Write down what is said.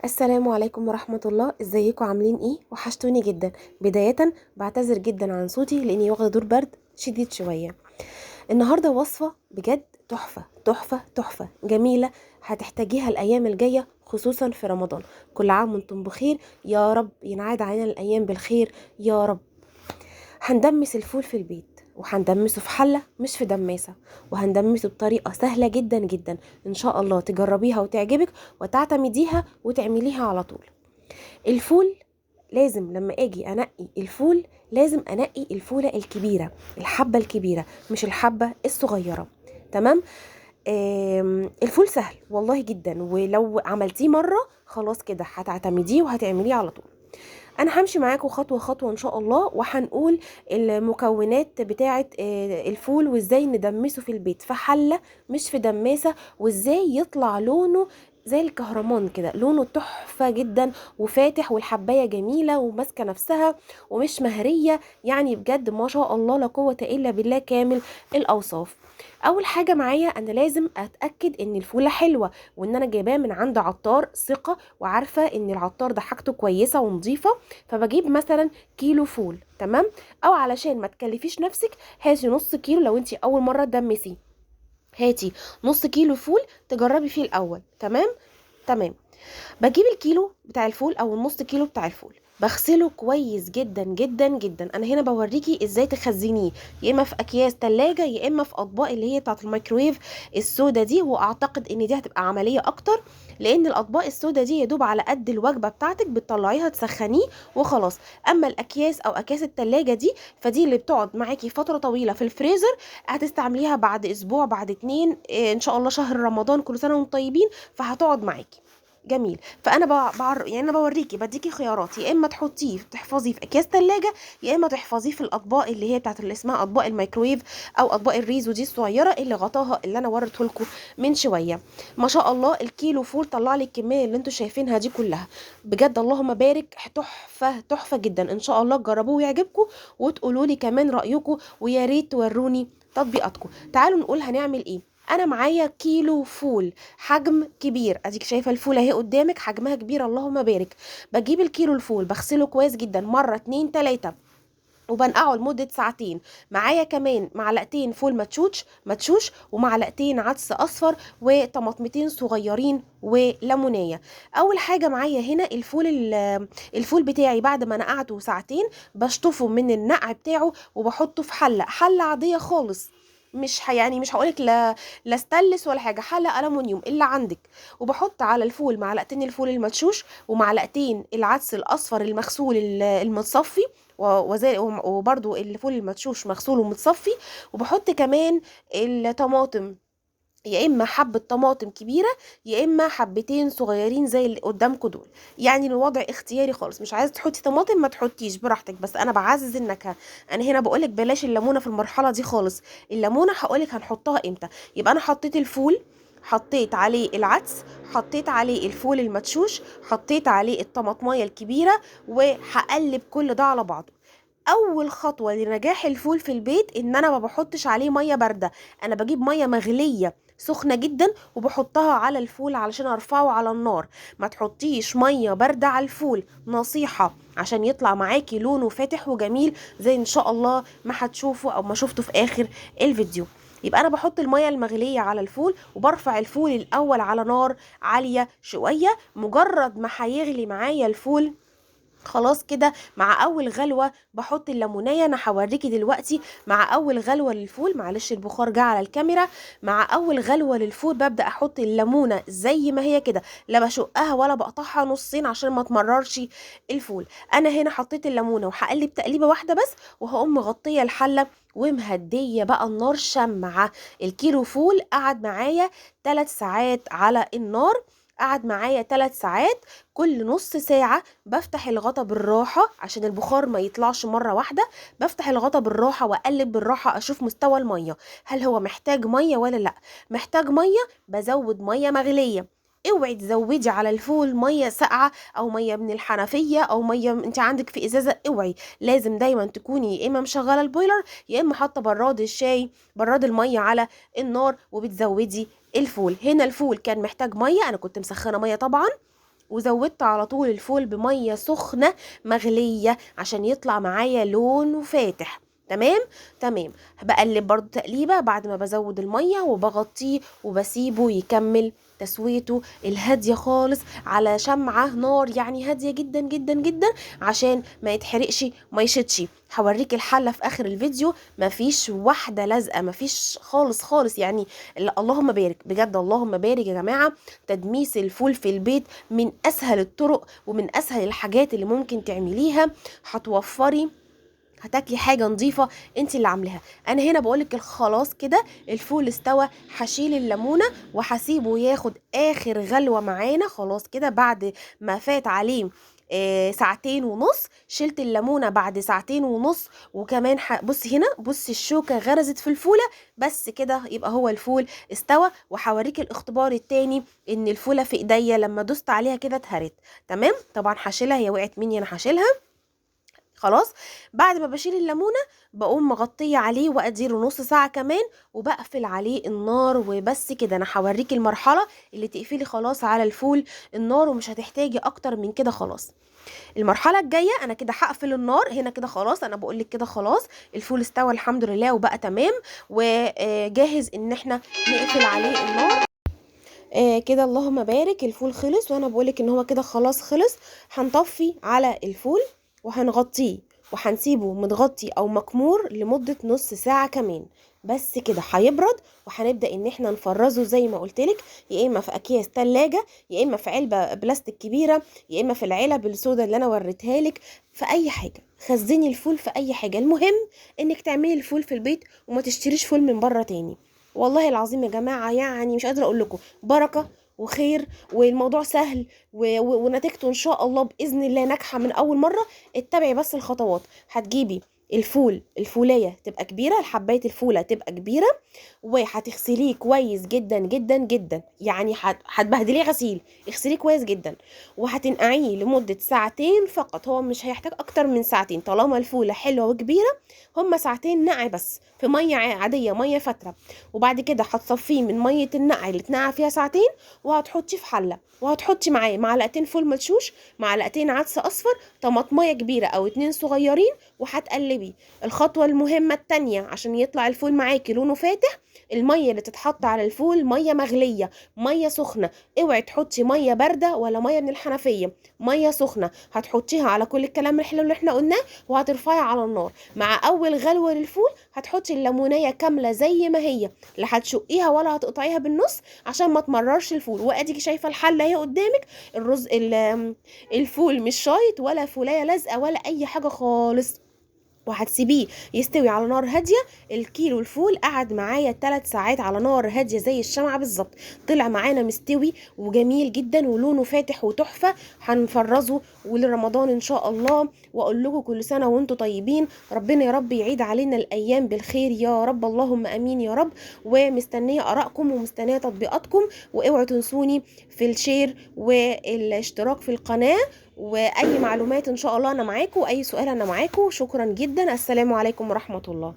السلام عليكم ورحمة الله، ازيكم عاملين ايه؟ وحشتوني جدا. بداية بعتذر جدا عن صوتي لاني واخدة دور برد شديد شوية. النهاردة وصفة بجد تحفة تحفة تحفة جميلة، هتحتاجيها الايام الجاية خصوصا في رمضان. كل عام وانتم بخير، يا رب ينعاد علينا الايام بالخير يا رب. هندمس الفول في البيت، وهندمسه في حلة مش في دماسة، وهندمسه بطريقة سهلة جدا جدا. ان شاء الله تجربيها وتعجبك وتعتمديها وتعمليها على طول. الفول لازم لما اجي انقي الفول لازم انقي الفولة الكبيرة، الحبة الكبيرة مش الحبة الصغيرة. تمام. الفول سهل والله جدا، ولو عملتيه مرة خلاص كده هتعتمديه وهتعمليه على طول. انا همشي معاكم خطوه خطوه ان شاء الله، وهنقول المكونات بتاعه الفول وازاي ندمسه في البيت في حله مش في دماسه، وازاي يطلع لونه زي الكهرمان كده، لونه تحفه جدا وفاتح، والحبايه جميله وماسكه نفسها ومش مهريه. يعني بجد ما شاء الله لا قوه الا بالله كامل الاوصاف. اول حاجه معايا انا لازم اتاكد ان الفوله حلوه، وان انا جايباه من عند عطار ثقه، وعارفه ان العطار ده حاجته كويسه ونظيفه. فبجيب مثلا كيلو فول. تمام. او علشان ما تكلفيش نفسك هاتي نص كيلو، لو انت اول مره تدمسي هاتي نص كيلو فول تجربي فيه الاول. تمام. تمام. بجيب الكيلو بتاع الفول او النص كيلو بتاع الفول، بغسله كويس جدا جدا جدا. انا هنا بوريكي ازاي تخزنيه، يا اما في اكياس تلاجة يا اما في اطباق اللي هي بتاعه الميكرويف السودا دي، واعتقد ان دي هتبقى عمليه اكتر، لان الاطباق السودا دي يدوب على قد الوجبه بتاعتك بتطلعيها تسخنيه وخلاص. اما الاكياس او اكياس التلاجة دي فدي اللي بتقعد معاكي فتره طويله في الفريزر، هتستعمليها بعد اسبوع بعد اتنين، ان شاء الله شهر رمضان كل سنه وانتم طيبين، فهتقعد معاكي جميل. فانا يعني انا بوريكي بديكي خيارات، يا اما تحطيه تحفظيه في اكياس ثلاجه، يا اما تحفظيه في الاطباق اللي هي بتاعت اللي اسمها اطباق الميكرويف، او اطباق الريزو دي الصغيره اللي غطاها اللي انا وريته لكم من شويه. ما شاء الله الكيلو فول طلع لي الكميه اللي انتوا شايفينها دي كلها. بجد اللهم بارك، تحفه تحفه جدا. ان شاء الله تجربوه ويعجبكم، وتقولوا لي كمان رايكم، ويا ريت توروني تطبيقاتكم. تعالوا نقول هنعمل ايه. انا معايا كيلو فول حجم كبير، اديك شايفه الفول اهي قدامك حجمها كبير اللهم بارك. بجيب الكيلو الفول بغسله كويس جدا مره اتنين تلاته، وبنقعه لمدة ساعتين. معايا كمان معلقتين فول مدشوش ومعلقتين عدس اصفر وطماطمتين صغيرين وليمونية. اول حاجة معايا هنا الفول بتاعي بعد ما نقعته ساعتين بشطفه من النقع بتاعه وبحطه في حلة عادية خالص. يعني مش هقولك لا استلس ولا حاجه، حله الومنيوم اللي عندك. وبحط على الفول معلقتين الفول المدشوش ومعلقتين العدس الاصفر المغسول المتصفي، وبرده الفول المدشوش مغسول ومتصفي. وبحط كمان الطماطم، يا اما حبه طماطم كبيره يا اما حبتين صغيرين زي اللي قدامكم دول. يعني الوضع اختياري خالص، مش عايزه تحطي طماطم ما تحطيش براحتك، بس انا بعزز النكهه. انا هنا بقولك بلاش الليمونه في المرحله دي خالص. الليمونه هقولك هنحطها امتى. يبقى انا حطيت الفول، حطيت عليه العدس، حطيت عليه الفول المدشوش، حطيت عليه الطماطمايه الكبيره، وهقلب كل ده على بعضه. اول خطوه لنجاح الفول في البيت ان انا ما بحطش عليه ميه بارده، انا بجيب ميه مغليه سخنه جدا وبحطها على الفول علشان ارفعه على النار. ما تحطيش ميه بارده على الفول، نصيحه، عشان يطلع معاكي لونه فاتح وجميل زي ان شاء الله ما هتشوفوا او ما شفتوا في اخر الفيديو. يبقى انا بحط الميه المغليه على الفول وبرفع الفول الاول على نار عاليه شويه. مجرد ما هيغلي معايا الفول خلاص كده، مع اول غلوه بحط الليمونيه. انا هوريكي دلوقتي مع اول غلوه للفول، معلش البخار جه على الكاميرا. مع اول غلوه للفول ببدا احط الليمونه زي ما هي كده، لا بشقها ولا بقطعها نصين عشان ما تمررش الفول. انا هنا حطيت الليمونه وهقلب تقليبه واحده بس، وهقوم مغطيه الحله ومهديه بقى النار شمعه. الكيلو فول قعد معايا 3 ساعات على النار، قعد معايا 3 ساعات. كل نص ساعة بفتح الغطا بالراحة عشان البخار ما يطلعش مرة واحدة. بفتح الغطا بالراحة واقلب بالراحة اشوف مستوى المية، هل هو محتاج مية ولا لا. محتاج مية بزود مية مغلية. اوعي تزودي على الفول ميه ساقعه او ميه من الحنفيه او ميه انت عندك في ازازه، اوعي. لازم دايما تكوني يا اما مشغله البويلر يا اما حاطه براد الشاي، براد الميه على النار وبتزودي الفول. هنا الفول كان محتاج ميه، انا كنت مسخنه ميه طبعا، وزودت على طول الفول بميه سخنه مغليه عشان يطلع معايا لونه فاتح. تمام. تمام. بقلب برضو تقليبه بعد ما بزود الميه وبغطيه وبسيبه يكمل تسويته الهاديه خالص على شمعه نار يعني هاديه جدا جدا جدا عشان ما يتحرقش ما يشطش. هوريك الحله في اخر الفيديو، مفيش واحده لازقه، مفيش خالص خالص يعني. اللهم بارك بجد، اللهم بارك يا جماعه. تدميس الفول في البيت من اسهل الطرق ومن اسهل الحاجات اللي ممكن تعمليها. هتوفري، هتاكلي حاجه نظيفه انت اللي عاملاها. انا هنا بقولك خلاص كده الفول استوى، هشيل الليمونه وهسيبه ياخد اخر غلوه معانا. خلاص كده بعد ما فات عليه ساعتين ونص، شلت الليمونه بعد ساعتين ونص. وكمان بصي هنا، بصي الشوكه غرزت في الفوله. بس كده يبقى هو الفول استوى. وهوريك الاختبار التاني ان الفوله في ايديا لما دوست عليها كده اتهرت. تمام. طبعا هشيلها، هي وقعت مني، انا هشيلها. خلاص. بعد ما بشيل الليمونه بقوم مغطيه عليه واديله نص ساعه كمان وبقفل عليه النار. وبس كده. انا هوريكي المرحله اللي تقفلي خلاص على الفول النار ومش هتحتاجي اكتر من كده. خلاص. المرحله الجايه انا كده هقفل النار هنا كده. خلاص انا بقولك كده خلاص الفول استوى الحمد لله وبقى تمام وجاهز ان احنا نقفل عليه النار. كده اللهم بارك الفول خلص، وانا بقولك ان هو كده خلاص خلص. هنطفي على الفول وهنغطيه وهنسيبه متغطي او مكمور لمدة نص ساعة كمان. بس كده هيبرد وهنبدأ ان احنا نفرزه زي ما قلتلك، يا اما في اكياس تلاجة، يا اما في علبة بلاستيك كبيرة، يا اما في العلب السودا اللي انا وريتها لك. في اي حاجة خزني الفول في اي حاجة. المهم انك تعملي الفول في البيت وما تشتريش فول من بره تاني. والله العظيم يا جماعة يعني مش قادرة اقول لكم بركة وخير، والموضوع سهل ونتيجته ان شاء الله باذن الله ناجحه من اول مره. اتبعي بس الخطوات. هتجيبي الفوليه تبقى كبيره، حبايه الفوله تبقى كبيره، وهتغسليه كويس جدا جدا جدا. يعني هتبهدليه غسيل، اغسليه كويس جدا وهتنقعيه لمده ساعتين فقط. هو مش هيحتاج اكتر من ساعتين طالما الفوله حلوه وكبيره. هما ساعتين نقع بس في ميه عاديه، ميه فتره. وبعد كده هتصفيه من ميه النقع اللي اتنقع فيها ساعتين وهتحطيه في حله وهتحطي معاه معلقتين فول مدشوش، معلقتين عدس اصفر، طماطميه كبيره او 2 صغيرين، وهتقلبي. الخطوه المهمه التانية عشان يطلع الفول معاكي لونه فاتح، الميه اللي تتحط على الفول ميه مغليه، ميه سخنه. اوعي تحطي ميه بارده ولا ميه من الحنفيه، ميه سخنه هتحطيها على كل الكلام الحلو اللي احنا قلناه وهترفعي على النار. مع اول غلوه للفول هتحطي الليمونيه كامله زي ما هي، لا هتشقيها ولا هتقطعيها بالنص عشان ما تمررش الفول. واديكي شايفه الحله اهي قدامك. الفول مش شايط ولا فولايه لازقه ولا اي حاجه خالص. وهتسيبيه يستوي على نار هاديه. الكيلو الفول قعد معايا 3 ساعات على نار هاديه زي الشمعه بالظبط. طلع معانا مستوي وجميل جدا ولونه فاتح وتحفه. هنفرزه ولرمضان ان شاء الله. واقول لكم كل سنه وانتم طيبين. ربنا يا رب يعيد علينا الايام بالخير يا رب، اللهم امين يا رب. ومستنيه ارائكم ومستنيه تطبيقاتكم. واوعوا تنسوني في الشير والاشتراك في القناه. واي معلومات ان شاء الله انا معاكم، واي سؤال انا معاكم. شكرا جدا. السلام عليكم ورحمة الله.